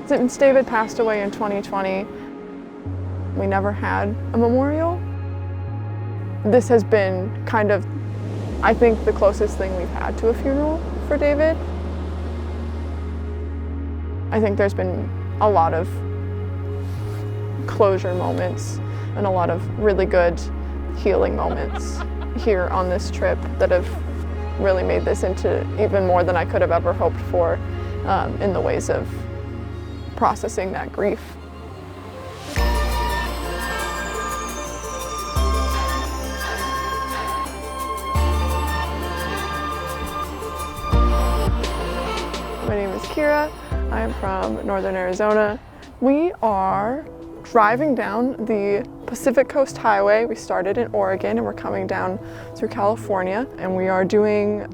Since David passed away in 2020, we never had a memorial. This has been kind of, I think, the closest thing we've had to a funeral for David. I think there's been a lot of closure moments and a lot of really good healing moments here on this trip that have really made this into even more than I could have ever hoped for in the ways of processing that grief. My name is Kira. I am from Northern Arizona. We are driving down the Pacific Coast Highway. We started in Oregon and we're coming down through California, and we are doing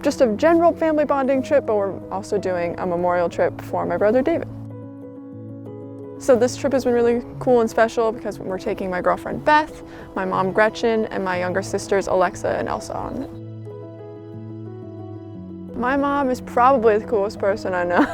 just a general family bonding trip, but we're also doing a memorial trip for my brother David. So this trip has been really cool and special because we're taking my girlfriend Beth, my mom Gretchen, and my younger sisters Alexa and Elsa on it. My mom is probably the coolest person I know.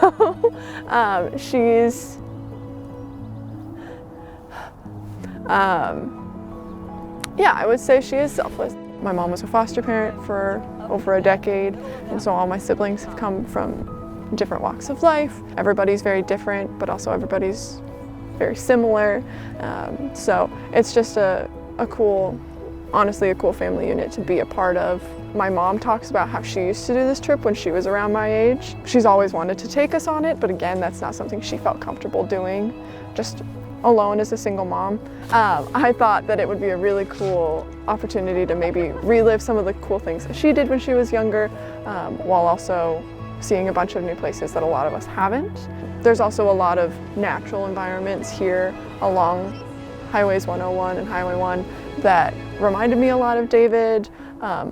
Yeah, I would say she is selfless. My mom was a foster parent for over a decade, and so all my siblings have come from different walks of life. Everybody's very different, but also everybody's very similar. So it's just honestly a cool family unit to be a part of. My mom talks about how she used to do this trip when she was around my age. She's always wanted to take us on it, but again, that's not something she felt comfortable doing, just alone as a single mom. I thought that it would be a really cool opportunity to maybe relive some of the cool things that she did when she was younger, while also seeing a bunch of new places that a lot of us haven't. There's also a lot of natural environments here along Highways 101 and Highway 1 that reminded me a lot of David,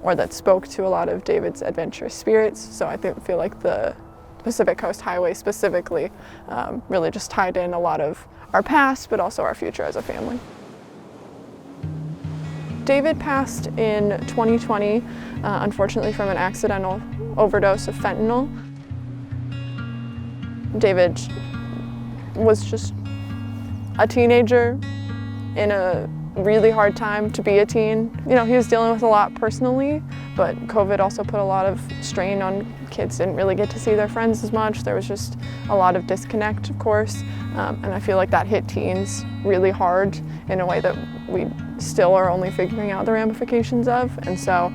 or that spoke to a lot of David's adventurous spirits. So I feel like the Pacific Coast Highway specifically really just tied in a lot of our past, but also our future as a family. David passed in 2020, unfortunately from an accidental overdose of fentanyl. David was just a teenager in a really hard time to be a teen. You know, he was dealing with a lot personally, but COVID also put a lot of strain on kids. Didn't really get to see their friends as much. There was just a lot of disconnect, of course, and I feel like that hit teens really hard in a way that we still are only figuring out the ramifications of. And so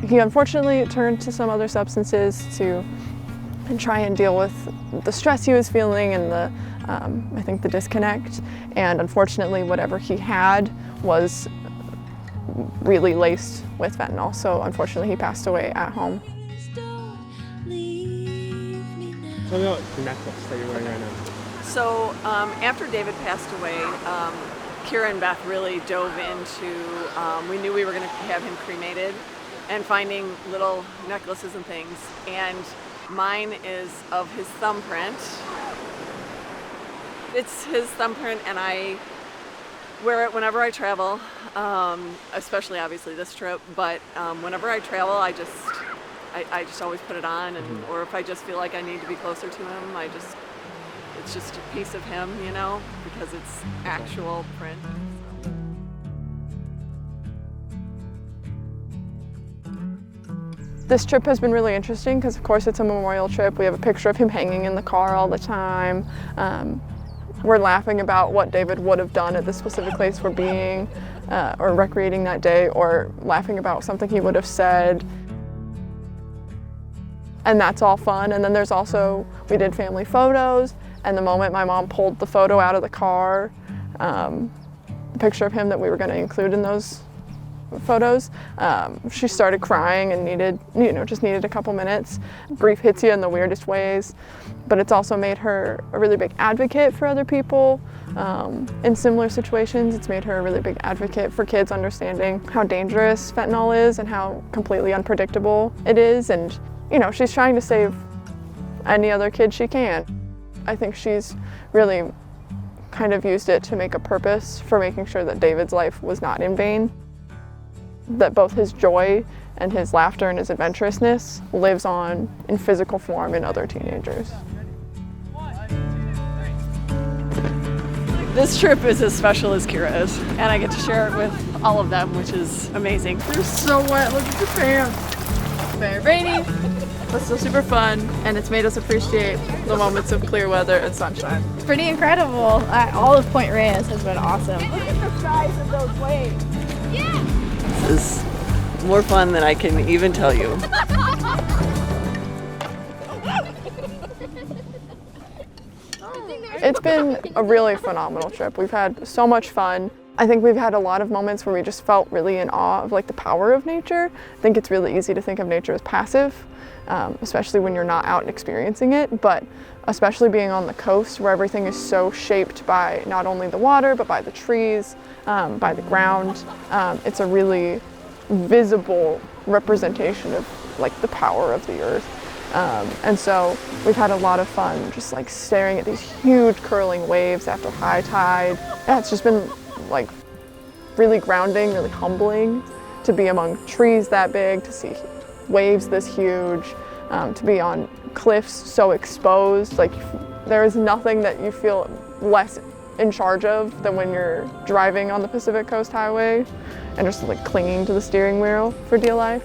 he unfortunately turned to some other substances to try and deal with the stress he was feeling and I think the disconnect. And unfortunately, whatever he had was really laced with fentanyl. So unfortunately, he passed away at home. Tell me about the necklace that you're wearing right now. So after David passed away, Kira and Beth really dove into, we knew we were going to have him cremated, and finding little necklaces and things. And mine is of his thumbprint. It's his thumbprint, and I wear it whenever I travel, especially obviously this trip, but whenever I travel, I just always put it on, and or if I just feel like I need to be closer to him, it's just a piece of him, you know, because it's actual print. This trip has been really interesting because, of course, it's a memorial trip. We have a picture of him hanging in the car all the time. We're laughing about what David would have done at the specific place we're being, or recreating that day, or laughing about something he would have said. And that's all fun. And then there's also, we did family photos, and the moment my mom pulled the photo out of the car, the picture of him that we were going to include in those photos, she started crying and just needed a couple minutes. Grief hits you in the weirdest ways, but it's also made her a really big advocate for other people in similar situations. It's made her a really big advocate for kids understanding how dangerous fentanyl is and how completely unpredictable it is. And, you know, she's trying to save any other kid she can. I think she's really kind of used it to make a purpose for making sure that David's life was not in vain. That both his joy and his laughter and his adventurousness lives on in physical form in other teenagers. 1, 2, 3. This trip is as special as Kira is, and I get to share it with all of them, which is amazing. They're so wet, look at your pants. Very rainy, but still super fun, and it's made us appreciate the moments of clear weather and sunshine. It's pretty incredible. All of Point Reyes has been awesome. Look at the size of those waves. Yeah. This is more fun than I can even tell you. It's been a really phenomenal trip. We've had so much fun. I think we've had a lot of moments where we just felt really in awe of like the power of nature. I think it's really easy to think of nature as passive, especially when you're not out and experiencing it, but especially being on the coast where everything is so shaped by not only the water, but by the trees, by the ground. It's a really visible representation of like the power of the earth. And so we've had a lot of fun just like staring at these huge curling waves after high tide. Yeah, it's just been like really grounding, really humbling to be among trees that big, to see waves this huge, to be on cliffs so exposed. Like there is nothing that you feel less in charge of than when you're driving on the Pacific Coast Highway and just like clinging to the steering wheel for dear life.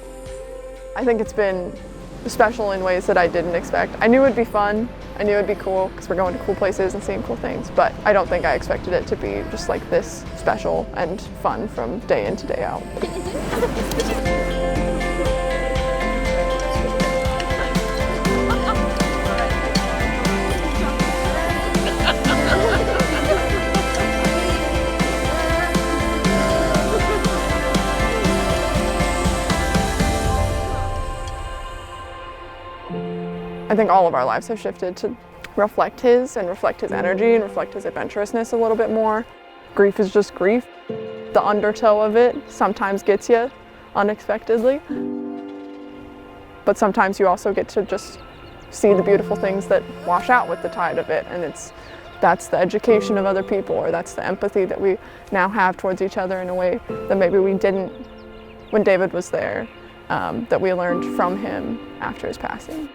I think it's been special in ways that I didn't expect. I knew it'd be fun, I knew it'd be cool because we're going to cool places and seeing cool things, but I don't think I expected it to be just like this special and fun from day in to day out. I think all of our lives have shifted to reflect his energy and reflect his adventurousness a little bit more. Grief is just grief. The undertow of it sometimes gets you unexpectedly, but sometimes you also get to just see the beautiful things that wash out with the tide of it, and that's the education of other people, or that's the empathy that we now have towards each other in a way that maybe we didn't when David was there, that we learned from him after his passing.